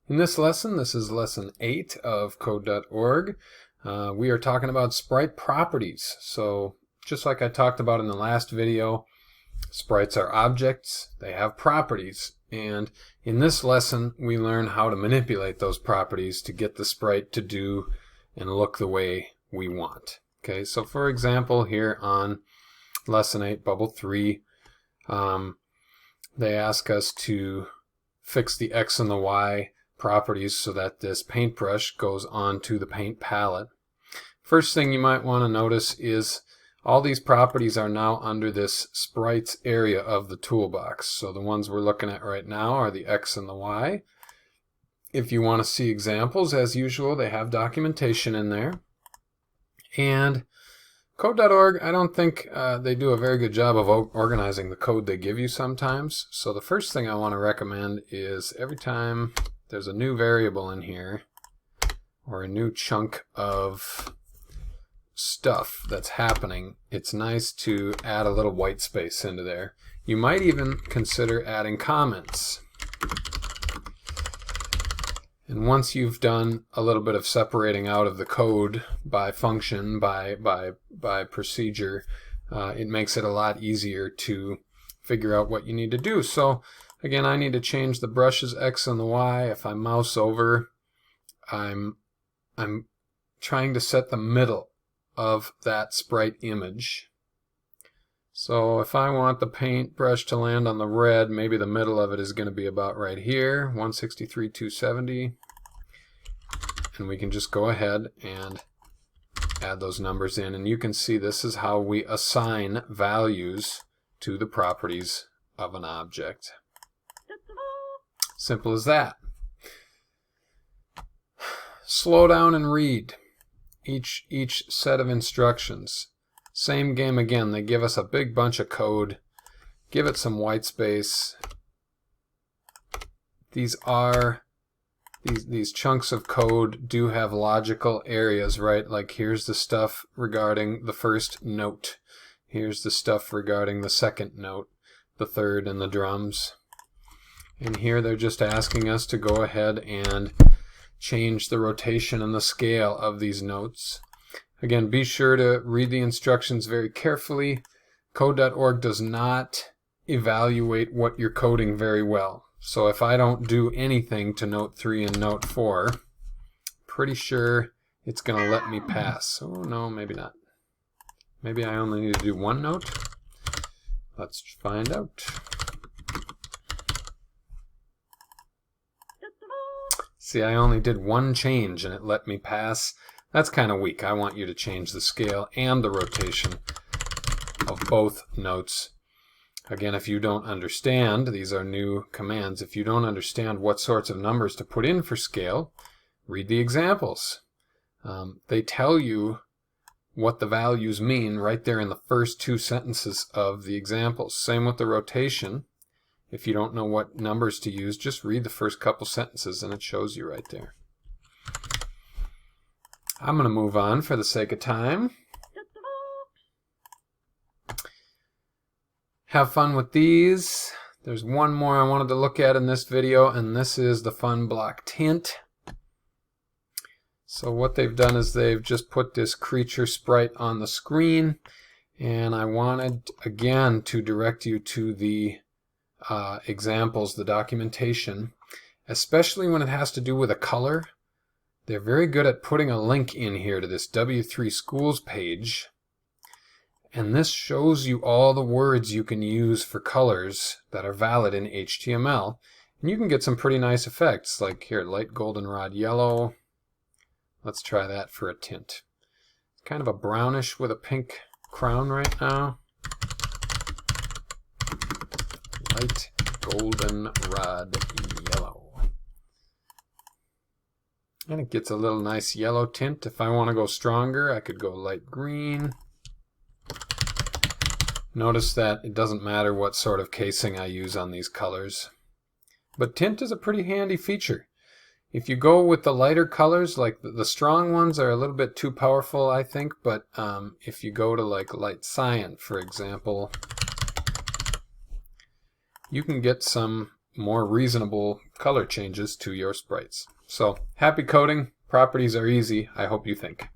In this lesson, this is lesson 8 of code.org, we are talking about sprite properties. So just like I talked about in the last video, sprites are objects, they have properties, and in this lesson we learn how to manipulate those properties to get the sprite to do and look the way we want. Okay, so for example here on lesson 8, bubble 3, they ask us to fix the X and the Y properties so that this paintbrush goes onto the paint palette. First thing you might want to notice is all these properties are now under this sprites area of the toolbox. So the ones we're looking at right now are the X and the Y. If you want to see examples, as usual, they have documentation in there. And code.org, I don't think they do a very good job of organizing the code they give you sometimes. So the first thing I want to recommend is every time there's a new variable in here or a new chunk of stuff that's happening, it's nice to add a little white space into there. You might even consider adding comments. And once you've done a little bit of separating out of the code by function, by procedure, it makes it a lot easier to figure out what you need to do. So again, I need to change the brushes X and the Y. If I mouse over, I'm trying to set the middle of that sprite image. So if I want the paintbrush to land on the red, maybe the middle of it is going to be about right here, 163, 270. And we can just go ahead and add those numbers in. And you can see this is how we assign values to the properties of an object. Simple as that. Slow down and read each set of instructions. Same game again. They give us a big bunch of code. Give it some white space. These chunks of code do have logical areas, right? Like here's the stuff regarding the first note. Here's the stuff regarding the second note, the third, and the drums. And here they're just asking us to go ahead and change the rotation and the scale of these notes. Again, be sure to read the instructions very carefully. Code.org does not evaluate what you're coding very well. So if I don't do anything to note 3 and note 4, pretty sure it's going to let me pass. Oh no, maybe not. Maybe I only need to do one note. Let's find out. See, I only did one change and it let me pass. That's kind of weak. I want you to change the scale and the rotation of both notes. Again, if you don't understand, these are new commands, if you don't understand what sorts of numbers to put in for scale, read the examples. They tell you what the values mean right there in the first 2 sentences of the examples. Same with the rotation. If you don't know what numbers to use, just read the first couple sentences and it shows you right there. I'm going to move on for the sake of time. Have fun with these. There's one more I wanted to look at in this video, and this is the fun block tint. So what they've done is they've just put this creature sprite on the screen, and I wanted again to direct you to the examples, the documentation, especially when it has to do with a color. They're very good at putting a link in here to this W3 Schools page, and this shows you all the words you can use for colors that are valid in HTML, and you can get some pretty nice effects, like here, light goldenrod yellow. Let's try that for a tint. Kind of a brownish with a pink crown right now. Light goldenrod yellow. And it gets a little nice yellow tint. If I want to go stronger, I could go light green. Notice that it doesn't matter what sort of casing I use on these colors. But tint is a pretty handy feature. If you go with the lighter colors, like the strong ones are a little bit too powerful, I think, but if you go to like light cyan, for example, you can get some more reasonable color changes to your sprites. So happy coding. Properties are easy. I hope you think.